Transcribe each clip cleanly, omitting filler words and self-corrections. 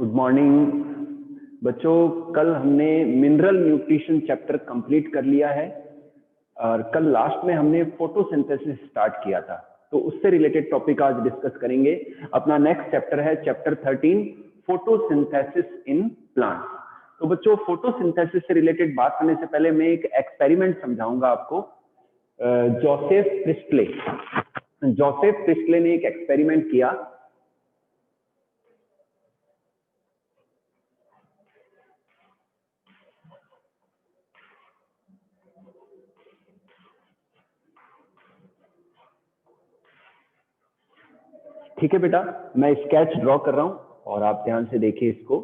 Good morning बच्चों। कल हमने मिनरल न्यूट्रिशन चैप्टर कंप्लीट कर लिया है और कल लास्ट में हमने फोटोसिंथेसिस स्टार्ट किया था, तो उससे रिलेटेड टॉपिक आज डिस्कस करेंगे। अपना नेक्स्ट चैप्टर है चैप्टर 13 फोटोसिंथेसिस इन प्लांट्स। तो बच्चों, फोटोसिंथेसिस से रिलेटेड बात करने से पहले मैं एक एक्सपेरिमेंट समझाऊंगा आपको। जोसेफ प्रिस्टले ने एक एक्सपेरिमेंट किया। ठीक है बेटा, मैं स्केच ड्रॉ कर रहा हूं और आप ध्यान से देखिए इसको।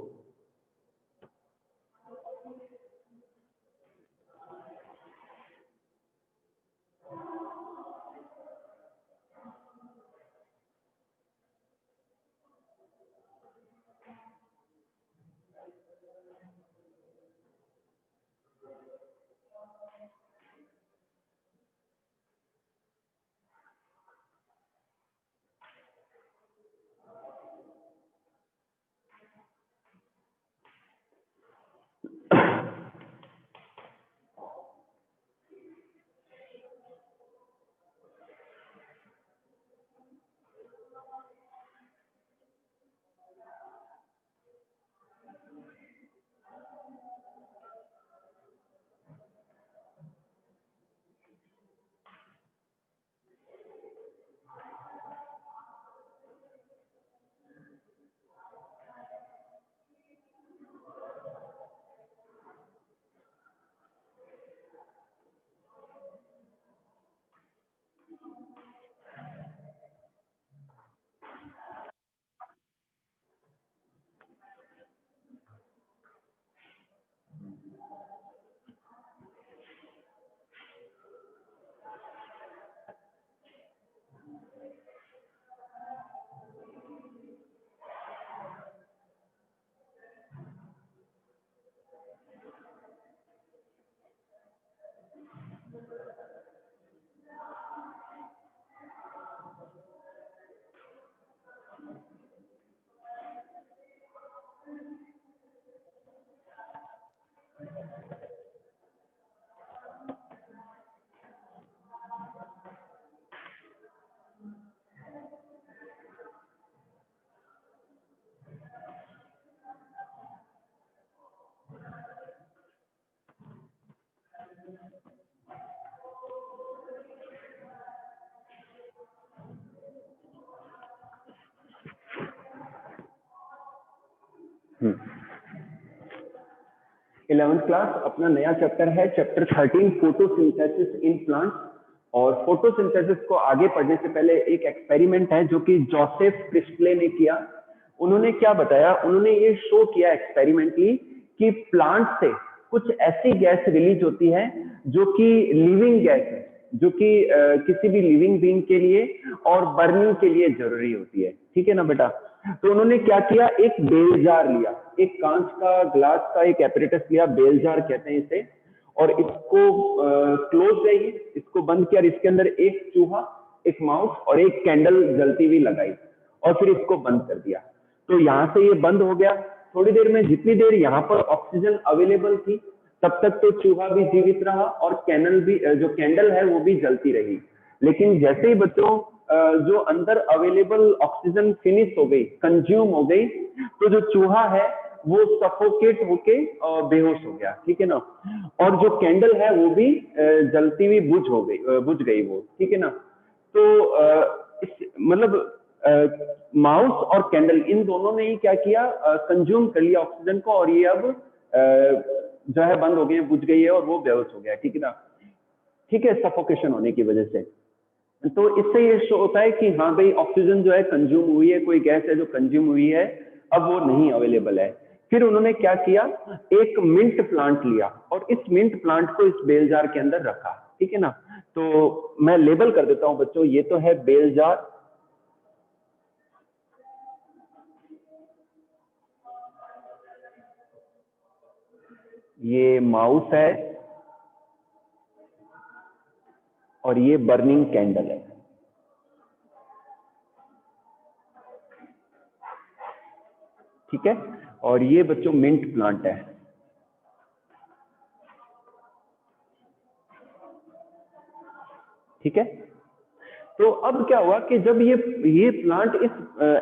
इलेवेंथ क्लास अपना नया चैप्टर है, चैप्टर 13 फोटोसिंथेसिस इन प्लांट्स। और फोटोसिंथेसिस को आगे पढ़ने से पहले एक एक्सपेरिमेंट है जो कि जोसेफ प्रिस्टले ने किया। उन्होंने क्या बताया, उन्होंने ये शो किया एक्सपेरिमेंटली कि प्लांट से कुछ ऐसी गैस रिलीज होती है जो कि लिविंग गैस है, जो कि किसी भी लिविंग बीइंग के लिए और बर्निंग के लिए जरूरी होती है। ठीक है ना बेटा। तो उन्होंने क्या किया, एक बेल जार लिया, एक कांच का ग्लास का एक एपरेटस लिया, बेल जार कहते हैं इसे, और इसको क्लोज है, इसको बंद किया और इसके अंदर एक चूहा, एक माउस और एक कैंडल जलती हुई लगाई और फिर इसको बंद कर दिया। तो यहां से ये बंद हो गया। थोड़ी देर में, जितनी देर यहाँ पर ऑक्सीजन अवेलेबल थी तब तक तो चूहा भी जीवित रहा और कैंडल भी, जो कैंडल है वो भी जलती रही। लेकिन जैसे ही बच्चों जो अंदर अवेलेबल ऑक्सीजन फिनिश हो गई, कंज्यूम हो गई, तो जो चूहा है वो सफोकेट होके बेहोश हो गया। ठीक है ना। और जो कैंडल है वो भी जलती हुई बुझ गई वो। ठीक है ना। तो मतलब माउस और कैंडल, इन दोनों ने ही क्या किया, कंज्यूम कर लिया ऑक्सीजन को, और ये अब जो है बंद हो गई, बुझ गई है और वो बेहोश हो गया। ठीक है ना। ठीक है, सफोकेशन होने की वजह से। तो इससे ये शो होता है कि हाँ भाई, ऑक्सीजन जो है कंज्यूम हुई है, कोई गैस है जो कंज्यूम हुई है, अब वो नहीं अवेलेबल है। फिर उन्होंने क्या किया, एक मिंट प्लांट लिया और इस मिंट प्लांट को इस बेल जार के अंदर रखा। ठीक है ना। तो मैं लेबल कर देता हूं बच्चों, ये तो है बेल जार, ये माउस है और ये बर्निंग कैंडल है। ठीक है। और ये बच्चों मिंट प्लांट है। ठीक है, तो अब क्या हुआ कि जब ये प्लांट इस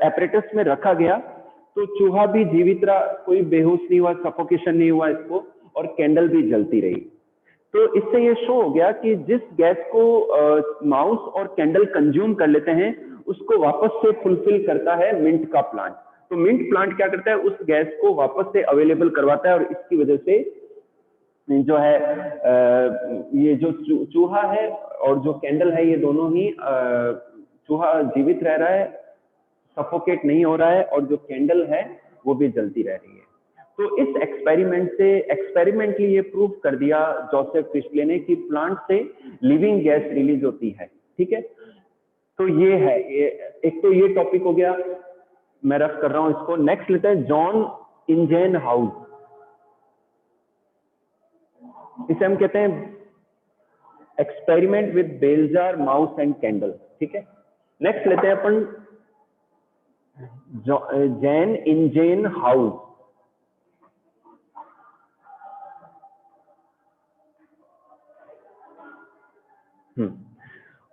एपरेटस में रखा गया तो चूहा भी जीवित रहा, कोई बेहोश नहीं हुआ, सफोकेशन नहीं हुआ इसको, और कैंडल भी जलती रही। तो इससे ये शो हो गया कि जिस गैस को माउस और कैंडल कंज्यूम कर लेते हैं उसको वापस से फुलफिल करता है मिंट का प्लांट। तो मिंट प्लांट क्या करता है, उस गैस को वापस से अवेलेबल करवाता है, और इसकी वजह से जो है ये जो चूहा है और जो कैंडल है, ये दोनों ही चूहा जीवित रह रहा है, सफोकेट नहीं हो रहा है, और जो कैंडल है वो भी जलती रह रही है। तो इस एक्सपेरिमेंट से एक्सपेरिमेंटली ये प्रूव कर दिया जोसेफ प्रिस्टले ने कि प्लांट से लिविंग गैस रिलीज होती है। ठीक है, तो ये है, एक तो ये टॉपिक हो गया, मैं रफ कर रहा हूं इसको। नेक्स्ट लेते हैं जॉन इंजेनहाउस, इसे हम कहते हैं experiment with bell jar, mouse and candle. ठीक है, नेक्स्ट लेते हैं अपन जैन इंजेनहाउस।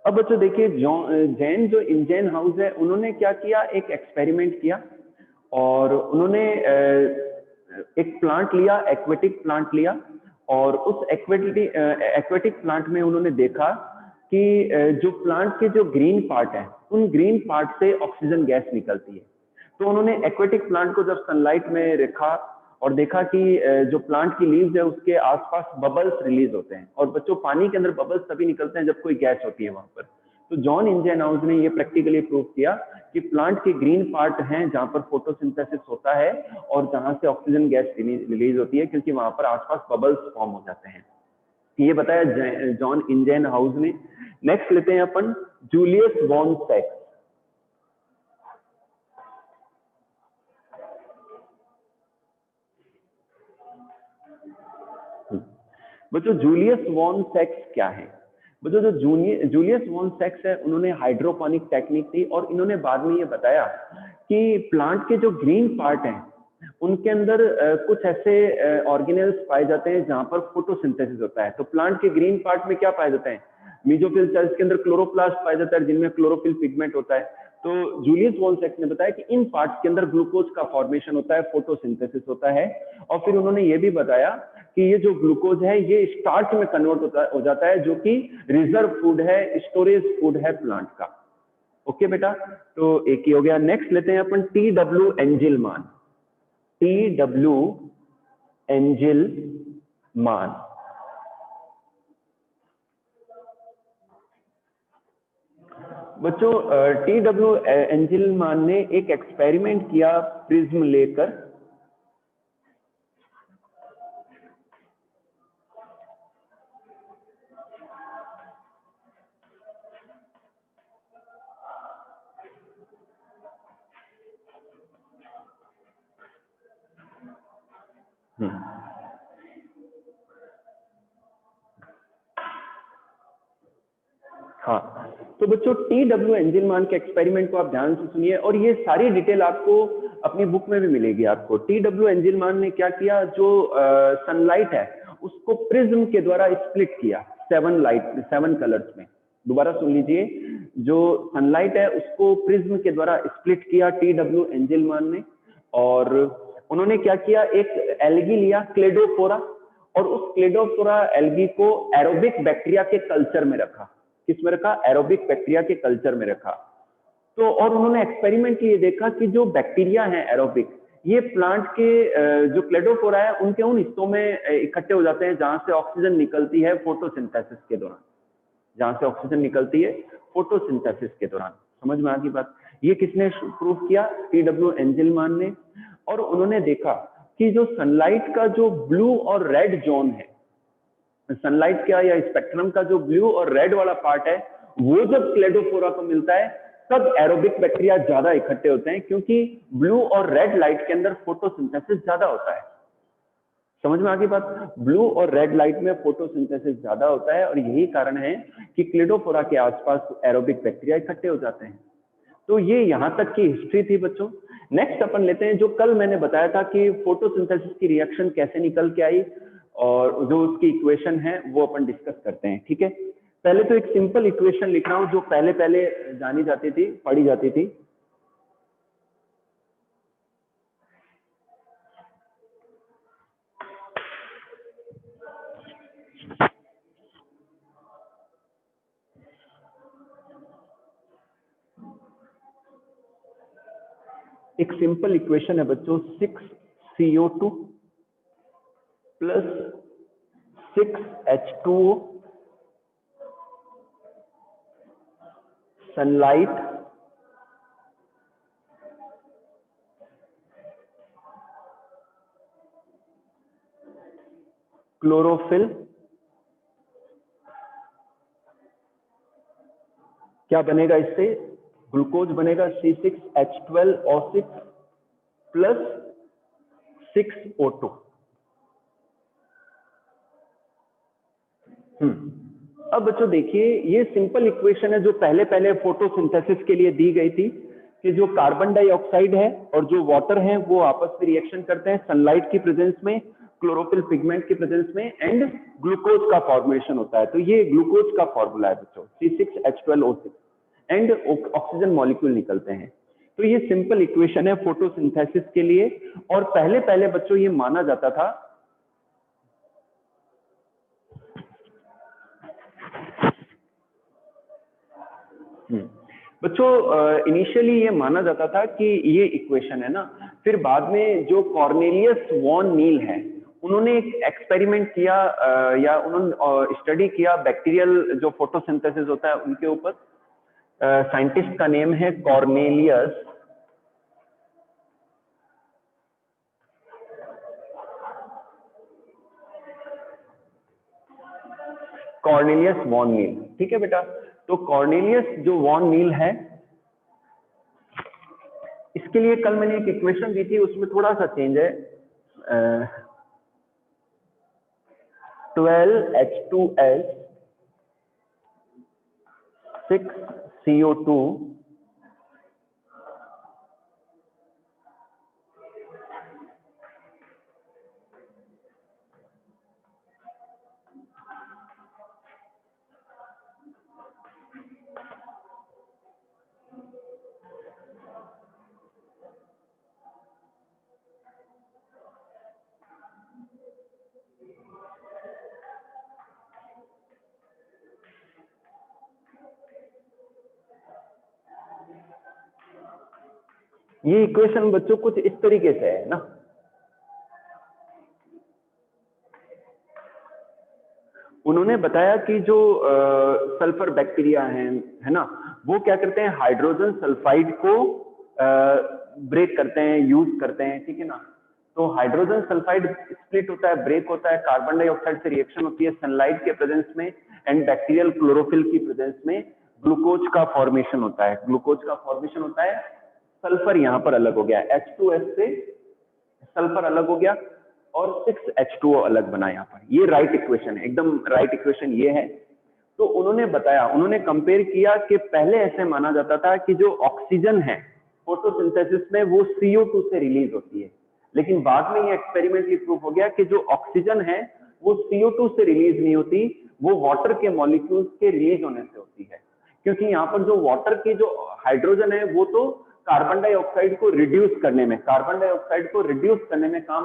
अब बच्चों देखिए, जैन जो इंजेनहाउस है, उन्होंने क्या किया, एक एक्सपेरिमेंट किया, और उन्होंने एक प्लांट लिया, एक्वेटिक प्लांट लिया, और उस एक्वेटिक प्लांट में उन्होंने देखा कि जो प्लांट के जो ग्रीन पार्ट है, उन ग्रीन पार्ट से ऑक्सीजन गैस निकलती है। तो उन्होंने एक्वेटिक प्लांट को जब सनलाइट में रखा और देखा कि जो प्लांट की लीव्स है उसके आसपास बबल्स रिलीज होते हैं, और बच्चों पानी के अंदर बबल्स तभी निकलते हैं जब कोई गैस होती है वहां पर। तो जॉन इंजेनहाउस ने ये प्रैक्टिकली प्रूव किया कि प्लांट के ग्रीन पार्ट हैं जहां पर फोटोसिंथेसिस होता है और जहां से ऑक्सीजन गैस रिलीज होती है, क्योंकि वहां पर आसपास बबल्स फॉर्म हो जाते हैं। ये बताया जॉन इंजेनहाउस ने। नेक्स्ट लेते हैं अपन जूलियस वॉन सैक्स। बच्चों जूलियस वॉन सैक्स क्या है? बच्चों जो जूलियस वॉन सैक्स है, उन्होंने हाइड्रोपोनिक टेक्निक दी, और इन्होंने बाद में ये बताया कि प्लांट के जो ग्रीन पार्ट हैं उनके अंदर कुछ ऐसे ऑर्गेनेल्स पाए जाते हैं जहां पर फोटोसिंथेसिस होता है। तो प्लांट के ग्रीन पार्ट में क्या पाए जाते हैं, मीजोफिल सेल्स के अंदर क्लोरोप्लास्ट पाया जाता है जिनमें क्लोरोफिल पिगमेंट होता है। तो जूलियस वॉन सैक्स ने बताया कि इन पार्ट्स के अंदर ग्लूकोज का फॉर्मेशन होता है, फोटोसिंथेसिस होता है, और फिर उन्होंने ये भी बताया कि ये जो ग्लूकोज है ये स्टार्च में कन्वर्ट हो जाता है, जो कि रिजर्व फूड है, स्टोरेज फूड है प्लांट का। ओके बेटा, तो एक ही हो गया। नेक्स्ट लेते हैं अपन टी.डब्ल्यू. एंजिलमान। टी.डब्ल्यू. एंजिलमान, बच्चों टी.डब्ल्यू. एंजिलमान ने एक एक्सपेरिमेंट किया प्रिज्म लेकर। हाँ, तो बच्चों टी.डब्ल्यू. एंजिलमान के एक्सपेरिमेंट को आप ध्यान से सुनिए, और ये सारी डिटेल आपको अपनी बुक में भी मिलेगी आपको। टी.डब्ल्यू. एंजिलमान ने क्या किया, जो सनलाइट है उसको प्रिज्म के द्वारा स्प्लिट किया 7 कलर्स में। दोबारा सुन लीजिए, जो सनलाइट है उसको प्रिज्म के द्वारा स्प्लिट किया टी.डब्ल्यू. एंजिलमान ने, और उन्होंने क्या किया, एक एल्गी लिया क्लेडोफोरा, और उस क्लेडोफोरा एल्गी को एरोबिक बैक्टीरिया के कल्चर में रखा। किसमें रखा? एरोबिक बैक्टीरिया के कल्चर में रखा। तो और उन्होंने एक्सपेरिमेंट किए, देखा कि जो बैक्टीरिया हैं एरोबिक, ये प्लांट के जो क्लेडोफोरा है उनके उन हिस्सों में इकट्ठे हो जाते हैं जहां से ऑक्सीजन निकलती है फोटोसिंथेसिस के दौरान, जहां से ऑक्सीजन निकलती है फोटोसिंथेसिस के दौरान। समझ में आ गई बात? ये किसने प्रूव किया? टी.डब्ल्यू. एंजिलमान ने। और उन्होंने देखा कि जो सनलाइट का जो ब्लू और रेड जोन है, सनलाइट का या स्पेक्ट्रम का जो ब्लू और रेड वाला पार्ट है, वो जब क्लेडोफोरा को मिलता है तब एरोबिक बैक्टीरिया ज्यादा इकट्ठे होते हैं, क्योंकि ब्लू और रेड लाइट के अंदर फोटोसिंथेसिस ज्यादा होता है। समझ में आ गई बात? ब्लू और रेड लाइट में फोटोसिंथेसिस ज्यादा होता है, और यही कारण है कि क्लेडोफोरा के आसपास एरोबिक बैक्टीरिया इकट्ठे हो जाते हैं। तो ये यहाँ तक की हिस्ट्री थी बच्चों। नेक्स्ट अपन लेते हैं जो कल मैंने बताया था कि फोटोसिंथेसिस की रिएक्शन कैसे निकल के आई और जो उसकी इक्वेशन है वो अपन डिस्कस करते हैं, ठीक है। पहले तो एक सिंपल इक्वेशन लिख रहा हूं जो पहले पहले जानी जाती थी, पढ़ी जाती थी। एक सिंपल इक्वेशन है बच्चों, 6CO2 plus 6H2O sunlight chlorophyll, क्या बनेगा इससे, ग्लूकोज बनेगा C6H12O6 प्लस 6O2। अब बच्चों देखिए ये सिंपल इक्वेशन है जो पहले पहले फोटोसिंथेसिस के लिए दी गई थी कि जो कार्बन डाइऑक्साइड है और जो वाटर है वो आपस में रिएक्शन करते हैं सनलाइट की प्रेजेंस में, क्लोरोफिल पिगमेंट की प्रेजेंस में, एंड ग्लूकोज का फॉर्मेशन होता है। तो ये ग्लूकोज का फॉर्मूला है बच्चों, C6H12O6, एंड ऑक्सीजन मॉलिक्यूल निकलते हैं। तो ये सिंपल इक्वेशन है फोटोसिंथेसिस के लिए। और पहले पहले बच्चों ये माना जाता था बच्चों इनिशियली ये माना जाता था कि ये इक्वेशन है ना, फिर बाद में जो कॉर्नेलियस वॉन नील है उन्होंने एक एक्सपेरिमेंट किया या उन्होंने स्टडी किया बैक्टीरियल जो फोटोसिंथेसिस होता है उनके ऊपर। साइंटिस्ट का नेम है कॉर्नेलियस वॉन नील, ठीक है बेटा। तो कॉर्नेलियस जो वॉन नील है, इसके लिए कल मैंने एक इक्वेशन दी थी उसमें थोड़ा सा चेंज है, 12H2S 6CO2 ये इक्वेशन बच्चों कुछ इस तरीके से है ना। उन्होंने बताया कि जो सल्फर बैक्टीरिया है ना, वो क्या करते हैं, हाइड्रोजन सल्फाइड को ब्रेक करते हैं, यूज करते हैं, ठीक है ना। तो हाइड्रोजन सल्फाइड स्प्लिट होता है, ब्रेक होता है, कार्बन डाइऑक्साइड से रिएक्शन होती है सनलाइट के प्रेजेंस में एंड बैक्टीरियल क्लोरोफिल की प्रेजेंस में ग्लूकोज का फॉर्मेशन होता है। ग्लूकोज का फॉर्मेशन होता है, सल्फर यहां पर अलग हो गया, H2S से सल्फर अलग हो गया और 6H2O अलग बना यहाँ पर। ये राइट इक्वेशन है, एकदम राइट इक्वेशन ये है। तो उन्होंने बताया, उन्होंने कंपेयर किया कि पहले ऐसे माना जाता था कि जो ऑक्सीजन है फोटोसिंथेसिस में वो CO2 से रिलीज होती है, लेकिन बाद में ये एक्सपेरिमेंटली प्रूव हो गया कि जो ऑक्सीजन है वो CO2 से रिलीज नहीं होती, वो वाटर के मॉलिक्यूल्स के रिलीज होने से होती है। क्योंकि यहाँ पर जो वाटर की जो हाइड्रोजन है वो तो कार्बन डाइऑक्साइड को रिड्यूस करने में, काम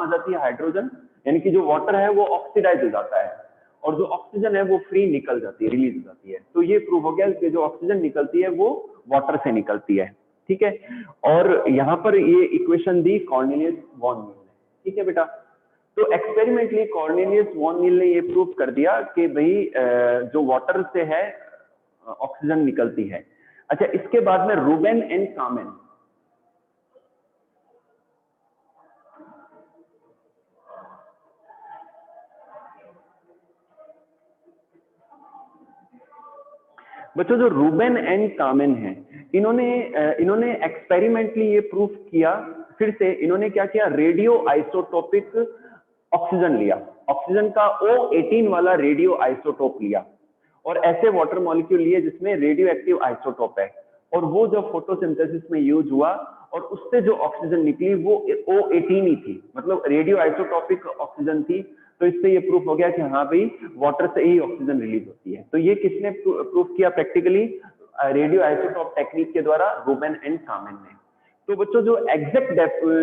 आ जाती है हाइड्रोजन, यानी कि जो वाटर है वो ऑक्सीडाइज हो जाता है और जो ऑक्सीजन है वो फ्री निकल जाती है, रिलीज हो जाती है। तो ये प्रूव हो गया कि जो ऑक्सीजन निकलती है वो वाटर से निकलती है, ठीक है। और यहाँ पर ये इक्वेशन दी कॉर्नेलियस वॉन नील ने, ठीक है बेटा। तो एक्सपेरिमेंटली कॉर्नेलियस वॉन नील ने ये प्रूव कर दिया कि भाई जो वाटर से है ऑक्सीजन निकलती है। अच्छा, इसके बाद में रूबेन एंड कामेन, बच्चों जो रूबेन एंड कामेन है, इन्होंने एक्सपेरिमेंटली ये प्रूफ किया। फिर से इन्होंने क्या किया, रेडियो आइसोटोपिक ऑक्सीजन लिया, ऑक्सीजन का O18 वाला रेडियो आइसोटोप लिया और ऐसे वाटर मॉलिक्यूल लिए जिसमें रेडियो एक्टिव आइसोटोप है। और वो जब फोटोसिंथेसिस में यूज हुआ और उससे जो ऑक्सीजन निकली वो O18 ही थी, मतलब रेडियो आइसोटॉपिक ऑक्सीजन थी। तो इससे ये प्रूफ हो गया कि हाँ भाई वाटर से ही ऑक्सीजन रिलीज होती है। तो ये किसने प्रूफ किया प्रैक्टिकली? रेडियो आइसोटॉप टेक्निक के द्वारा रूबेन एंड कामेन ने। तो बच्चों जो एग्जैक्ट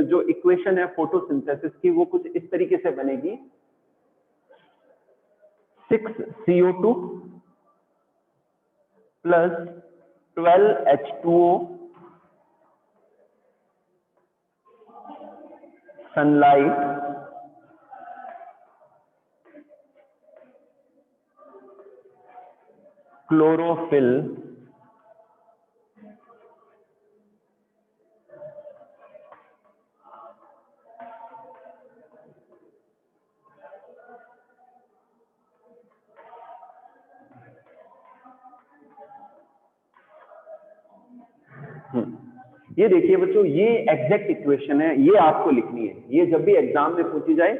जो इक्वेशन है फोटोसिंथेसिस की वो कुछ इस तरीके से बनेगी, 6CO2 plus 12H2O sunlight chlorophyll ये देखिए बच्चों, ये एग्जैक्ट इक्वेशन है, ये आपको लिखनी है। ये जब भी एग्जाम में पूछी जाए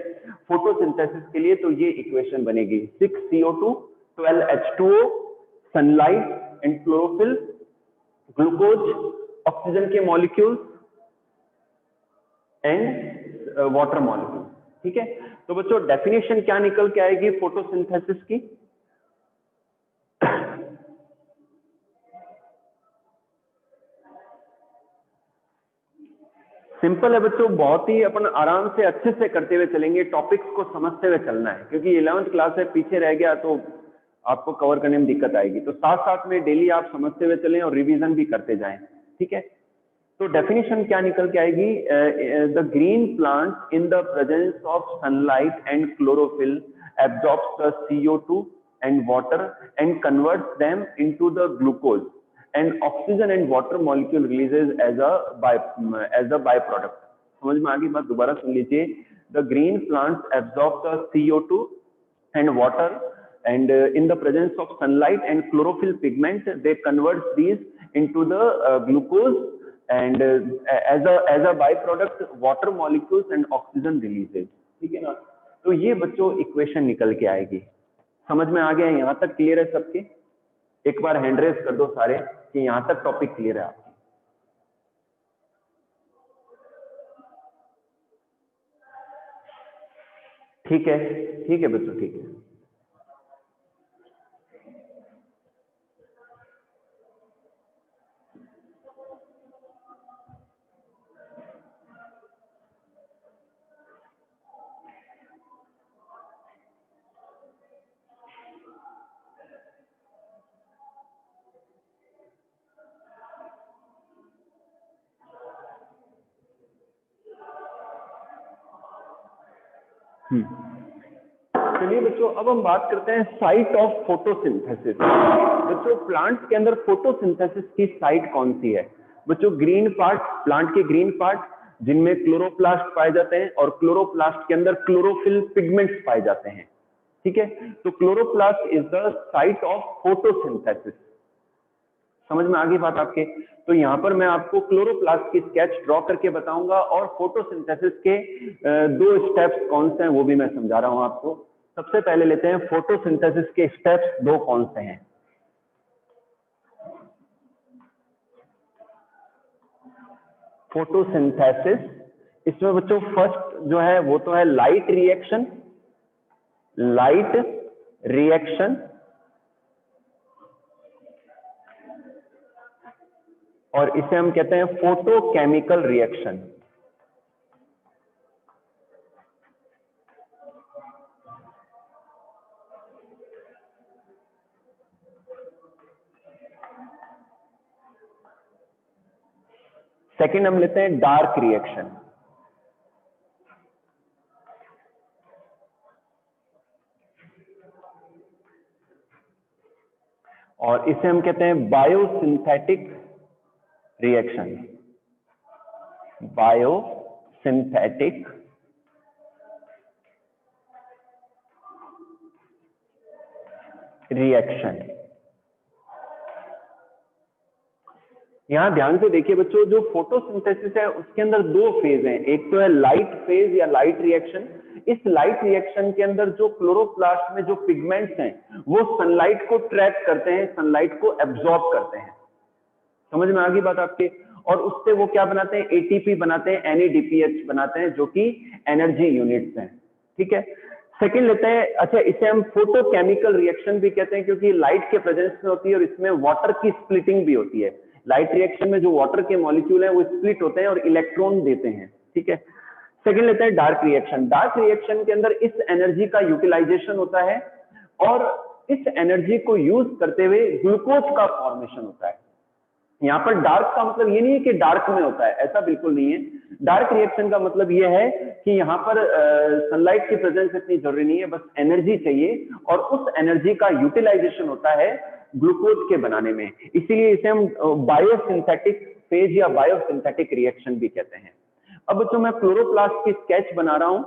फोटोसिंथेसिस के लिए तो ये इक्वेशन बनेगी, 6CO2 12H2O sunlight and chlorophyll glucose oxygen के मॉलिक्यूल्स एंड वाटर मॉलिक्यूल। ठीक है, तो बच्चों डेफिनेशन क्या निकल के आएगी फोटोसिंथेसिस की? सिंपल है बच्चों, बहुत ही अपन आराम से अच्छे से करते हुए चलेंगे, टॉपिक्स को समझते हुए चलना है, क्योंकि 11th क्लास है, पीछे रह गया तो आपको कवर करने में दिक्कत आएगी। तो साथ साथ में डेली आप समझते हुए चलें और रिवीजन भी करते जाएं। ठीक है, तो डेफिनेशन क्या निकल के आएगी? The green plant in the presence of sunlight and chlorophyll absorbs the CO2 and water and converts them into the glucose and oxygen and water molecule releases as a byproduct। समझ में आ गई बात? दोबारा सुन लीजिए, the green plants absorb the CO2 and water and in the presence of sunlight and chlorophyll pigment they convert these into the glucose and as a byproduct water molecules and oxygen releases। ठीक है ना? तो ये बच्चों equation निकल के आएगी। समझ में आ गया? यहाँ तक क्लियर है सबके? एक बार हैंड रेस कर दो सारे कि यहां तक टॉपिक क्लियर है आपकी। ठीक है, ठीक है बच्चों, ठीक है। चलिए बच्चों, अब हम बात करते हैं साइट ऑफ फोटोसिंथेसिस। बच्चों प्लांट्स के अंदर फोटोसिंथेसिस की साइट कौन सी है? बच्चों ग्रीन पार्ट, प्लांट के ग्रीन पार्ट जिनमें क्लोरोप्लास्ट पाए जाते हैं और क्लोरोप्लास्ट के अंदर क्लोरोफिल पिगमेंट्स पाए जाते हैं। ठीक है, तो chloroplast is the site of photosynthesis. समझ में आ गई बात आपके? तो यहाँ पर मैं आपको क्लोरोप्लास्ट की स्केच ड्रॉ करके बताऊंगा और फोटोसिंथेसिस के दो स्टेप्स कौन से हैं वो भी मैं समझा रहा हूं आपको। सबसे पहले लेते हैं फोटोसिंथेसिस के स्टेप्स दो कौन से हैं। फोटोसिंथेसिस, इसमें बच्चों फर्स्ट जो है वो तो है लाइट रिएक्शन, और इसे हम कहते हैं फोटोकेमिकल रिएक्शन। सेकंड हम लेते हैं डार्क रिएक्शन। और इसे हम कहते हैं बायोसिंथेटिक रिएक्शन। Biosynthetic reaction. यहां ध्यान से देखिए बच्चों, जो फोटोसिंथेसिस है उसके अंदर दो फेज हैं। एक तो है लाइट फेज या लाइट रिएक्शन। इस लाइट रिएक्शन के अंदर जो क्लोरोप्लास्ट में जो पिगमेंट्स हैं वो सनलाइट को ट्रैप करते हैं, सनलाइट को एब्जॉर्ब करते हैं। समझ में आ गई बात आपके। और उससे वो क्या बनाते हैं, एटीपी बनाते हैं, NADPH बनाते हैं, जो कि एनर्जी यूनिट्स हैं। ठीक है, सेकंड लेते हैं, अच्छा इसे हम फोटोकेमिकल रिएक्शन भी कहते हैं, क्योंकि लाइट के प्रेजेंस में होती है और इसमें वाटर की स्प्लिटिंग भी होती है। लाइट रिएक्शन में जो वाटर के मॉलिक्यूल हैं वो स्प्लिट होते हैं और इलेक्ट्रॉन देते हैं। ठीक है, सेकंड लेते हैं डार्क रिएक्शन। डार्क रिएक्शन के अंदर इस एनर्जी का यूटिलाइजेशन होता है और इस एनर्जी को यूज करते हुए ग्लूकोज का फॉर्मेशन होता है। यहाँ पर डार्क का मतलब ये नहीं है कि डार्क में होता है, ऐसा बिल्कुल नहीं है। डार्क रिएक्शन का मतलब ये है कि यहाँ पर सनलाइट की प्रेजेंस इतनी जरूरी नहीं है, बस एनर्जी चाहिए और उस एनर्जी का यूटिलाइजेशन होता है ग्लूकोज के बनाने में। इसीलिए इसे हम बायोसिंथेटिक फेज या बायोसिंथेटिक रिएक्शन भी कहते हैं। अब बच्चों मैं क्लोरोप्लास्ट की स्केच बना रहा हूं।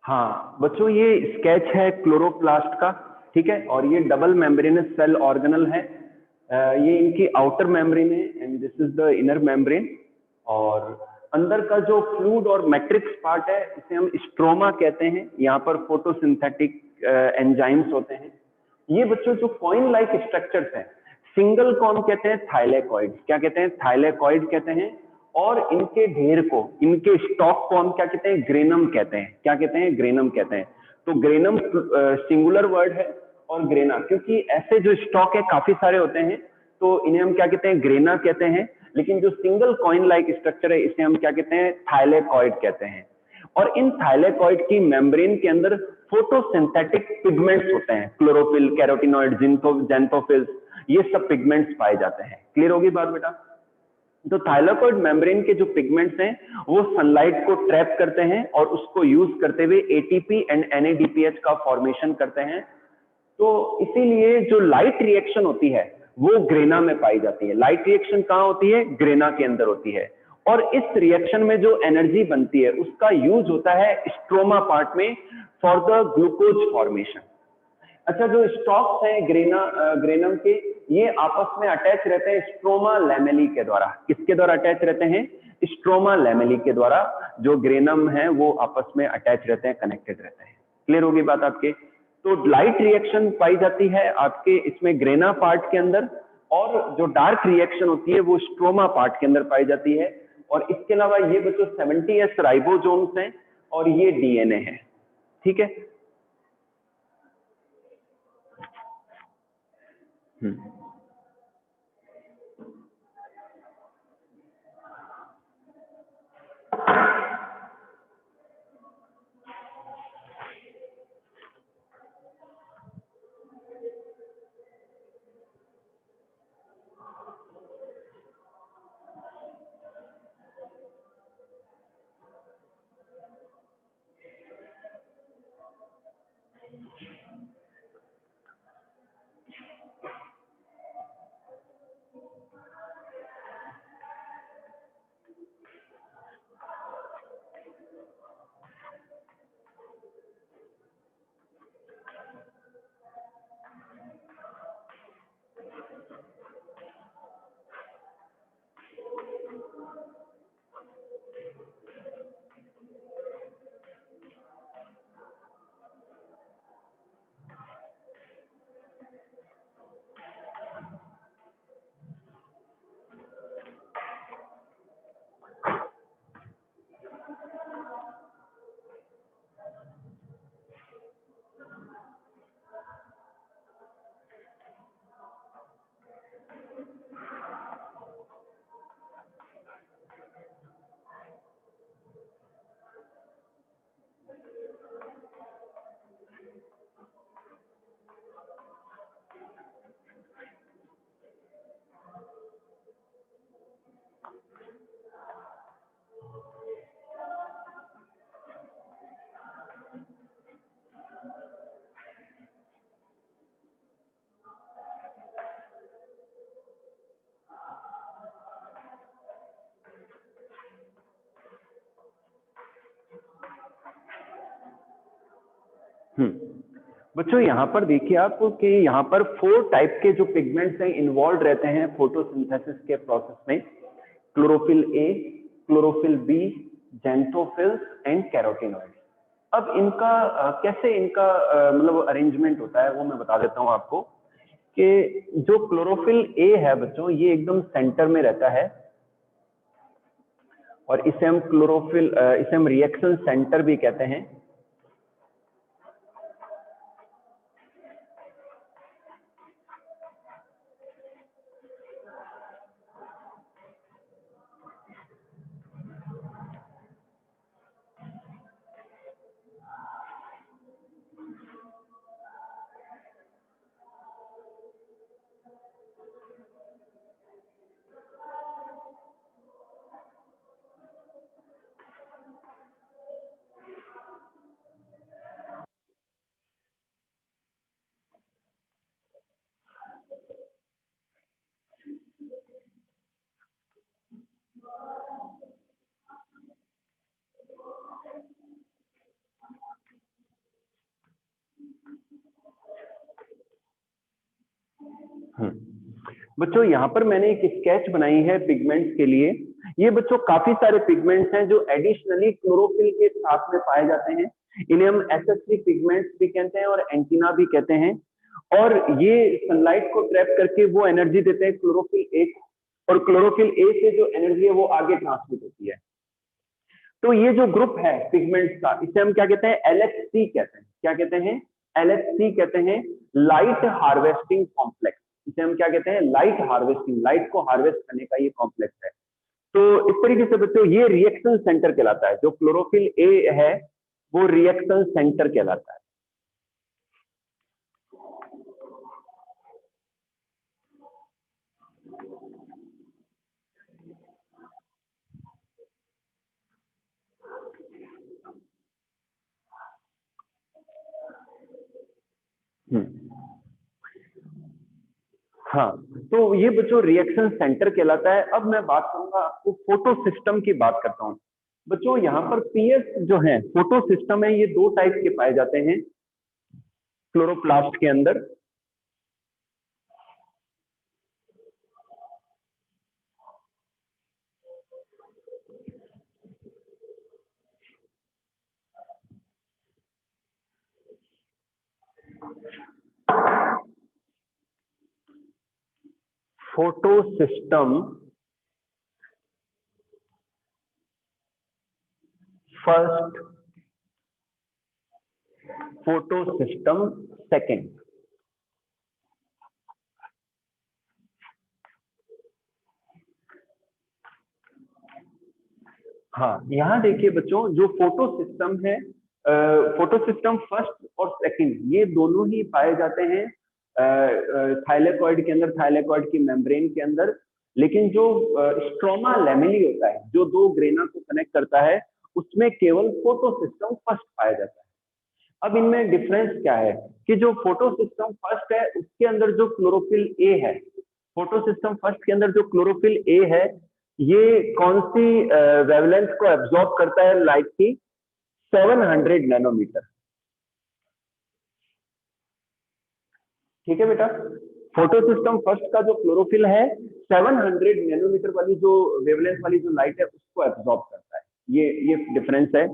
हाँ बच्चों, ये स्केच है क्लोरोप्लास्ट का। ठीक है, और ये डबल मेम्ब्रेनस सेल ऑर्गेनल है। ये इनकी आउटर मेम्ब्रेन है and this is the inner membrane. और अंदर का जो फ्लूइड और मैट्रिक्स पार्ट है इसे हम स्ट्रोमा कहते हैं। यहाँ पर फोटोसिंथेटिक एंजाइम्स होते हैं। ये बच्चों जो कॉइन लाइक स्ट्रक्चर्स हैं, सिंगल कॉन कहते हैं थाइलेकॉइड। क्या कहते हैं? थाइलेकॉइड कहते हैं। और इनके ढेर को, इनके स्टॉक को हम क्या कहते हैं? ग्रेनम कहते हैं। क्या कहते हैं? ग्रेनम कहते हैं। तो ग्रेनम सिंगुलर वर्ड है और ग्रेना, क्योंकि ऐसे जो स्टॉक है काफी सारे होते हैं तो इन्हें हम क्या कहते हैं, ग्रेना कहते हैं। लेकिन जो सिंगल कॉइन लाइक स्ट्रक्चर है इसे हम क्या कहते हैं, थाइलेकॉइड कहते हैं। और इन थाइलेकॉइड की मेम्ब्रेन के अंदर फोटोसिंथेटिक पिगमेंट्स होते हैं, क्लोरोफिल, कैरोटिनॉइड, जेंथोफिल्स, ये सब पिगमेंट्स पाए जाते हैं। क्लियर होगी बात बेटा? तो थाइलेकॉइड मेम्ब्रेन के जो पिगमेंट्स हैं वो सनलाइट को ट्रैप करते हैं और उसको यूज करते हुए एटीपी एंड एनएडीपीएच का फॉर्मेशन करते हैं। तो इसीलिए जो लाइट रिएक्शन होती है वो ग्रेना में पाई जाती है। लाइट रिएक्शन कहां होती है? ग्रेना के अंदर होती है। और इस रिएक्शन में जो एनर्जी बनती है उसका यूज होता है स्ट्रोमा पार्ट में फॉर द ग्लूकोज फॉर्मेशन। अच्छा, जो स्टॉक्स हैं ग्रेनम के, ये आपस में अटैच रहते हैं स्ट्रोमा लैमेली के द्वारा। किसके द्वारा अटैच रहते हैं? स्ट्रोमा लैमेली के द्वारा जो ग्रेनम है वो आपस में अटैच रहते हैं, कनेक्टेड रहते हैं। क्लियर होगी बात आपके? तो लाइट रिएक्शन पाई जाती है आपके इसमें ग्रेना पार्ट के अंदर, और जो डार्क रिएक्शन होती है वो स्ट्रोमा पार्ट के अंदर पाई जाती है। और इसके अलावा ये बच्चों 70S राइबोसोम्स हैं और ये डीएनए है। ठीक है। बच्चों यहाँ पर देखिए आप कि यहाँ पर 4 टाइप के जो पिगमेंट्स हैं इन्वॉल्व रहते हैं फोटोसिंथेसिस के प्रोसेस में। Chlorophyll A, chlorophyll B, xanthophylls and carotenoid. अब इनका कैसे इनका मतलब अरेंजमेंट होता है वो मैं बता देता हूँ आपको कि जो क्लोरोफिल ए है बच्चों ये एकदम सेंटर में रहता है और इसे हम रिएक्शन सेंटर भी कहते हैं। बच्चों यहाँ पर मैंने एक स्केच बनाई है पिगमेंट्स के लिए। ये बच्चों काफी सारे पिगमेंट्स हैं जो एडिशनली क्लोरोफिल के साथ में पाए जाते हैं। इन्हें हम एसएस3 पिगमेंट्स भी कहते हैं और एंटीना भी कहते हैं। और ये सनलाइट को ट्रैप करके वो एनर्जी देते हैं क्लोरोफिल ए को, और क्लोरोफिल ए से जो एनर्जी है वो आगे ट्रांसमिट होती है। तो ये जो ग्रुप है पिगमेंट्स का इसे हम क्या कहते हैं? एलएचसी कहते हैं। क्या कहते हैं? LHC कहते हैं लाइट हार्वेस्टिंग कॉम्प्लेक्स। इसे हम क्या कहते हैं, लाइट हार्वेस्टिंग, लाइट को हार्वेस्ट करने का ये कॉम्प्लेक्स है। तो इस तरीके से बच्चों ये रिएक्शन सेंटर कहलाता है, जो क्लोरोफिल ए है वो रिएक्शन सेंटर कहलाता है। हाँ, तो ये बच्चों रिएक्शन सेंटर कहलाता है। अब मैं बात करूंगा आपको फोटो सिस्टम की बात करता हूँ। बच्चों यहाँ पर पीएस जो है, फोटो सिस्टम है, ये दो टाइप के पाए जाते हैं क्लोरोप्लास्ट के अंदर। Photo system first, photo system second. हाँ, यहाँ देखिए बच्चों, जो फोटो सिस्टम है, फोटो सिस्टम फर्स्ट और सेकंड ये दोनों ही पाए जाते हैं थाइलेकॉइड के अंदर, थाइलेकॉइड की मेम्ब्रेन के अंदर। लेकिन जो स्ट्रोमा लैमेली होता है, जो दो ग्रेना को कनेक्ट करता है, उसमें केवल फोटो सिस्टम फर्स्ट पाया जाता है। अब इनमें डिफरेंस क्या है कि जो फोटो सिस्टम फर्स्ट है उसके अंदर जो क्लोरोफिल ए है, फोटो सिस्टम फर्स्ट के अंदर जो क्लोरोफिल ए है, ये कौन सी वेवलेंथ को एब्जॉर्ब करता है लाइट की, 700 नैनोमीटर। ठीक है बेटा, फोटो सिस्टम फर्स्ट का जो क्लोरोफिल है 700 नैनोमीटर वाली जो वेवलेंथ वाली जो लाइट है उसको एब्जॉर्ब करता है। ये डिफरेंस है।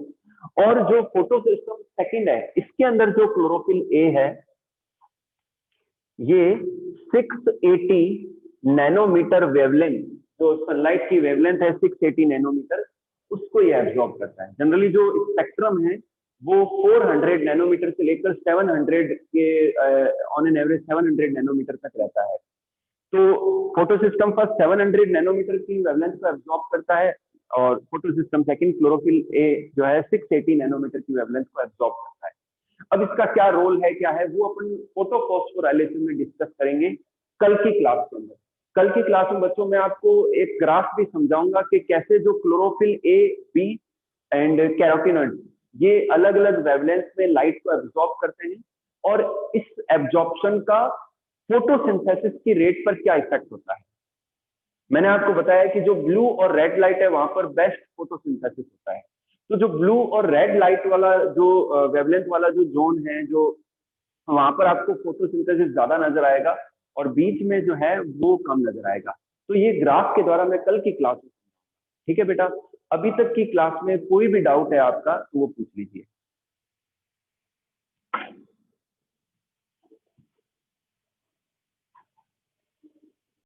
और जो फोटो सिस्टम सेकंड है, इसके अंदर जो क्लोरोफिल ए है, ये 680 नैनोमीटर वेवलेंथ, जो सनलाइट की वेवलेंथ है 680 नैनोमीटर, उसको ये एब्जॉर्ब करता है। जनरली जो स्पेक्ट्रम है वो 400 नैनोमीटर से लेकर 700 के ऑन एन एवरेज 700 नैनोमीटर तक रहता है। तो फोटो सिस्टम फर्स्ट 700 नैनोमीटर की वेवलेंथ को एब्जॉर्ब करता है, और photo system second chlorophyll A जो है 680 नैनोमीटर की वेवलेंथ को एब्जॉर्ब करता है। अब इसका क्या रोल है, क्या है, वो अपन फोटो फॉस्फोराइलेशन में डिस्कस करेंगे कल की क्लास के अंदर। कल की क्लास में बच्चों मैं आपको एक ग्राफ भी समझाऊंगा कि कैसे जो chlorophyll A, B and carotenoid ये अलग अलग वेवलेंथ में लाइट को एब्जॉर्ब करते हैं, और इस एब्जॉर्प्शन का फोटोसिंथेसिस की रेट पर क्या इफेक्ट होता है। मैंने आपको बताया कि जो ब्लू और रेड लाइट है वहां पर बेस्ट फोटोसिंथेसिस होता है। तो जो ब्लू और रेड लाइट वाला जो वेवलेंथ वाला जो जोन है, जो वहां पर आपको फोटोसिंथेसिस ज्यादा नजर आएगा, और बीच में जो है वो कम नजर आएगा। तो ये ग्राफ के द्वारा मैं कल की क्लास में, ठीक है बेटा, अभी तक की क्लास में कोई भी डाउट है आपका तो वो पूछ लीजिए।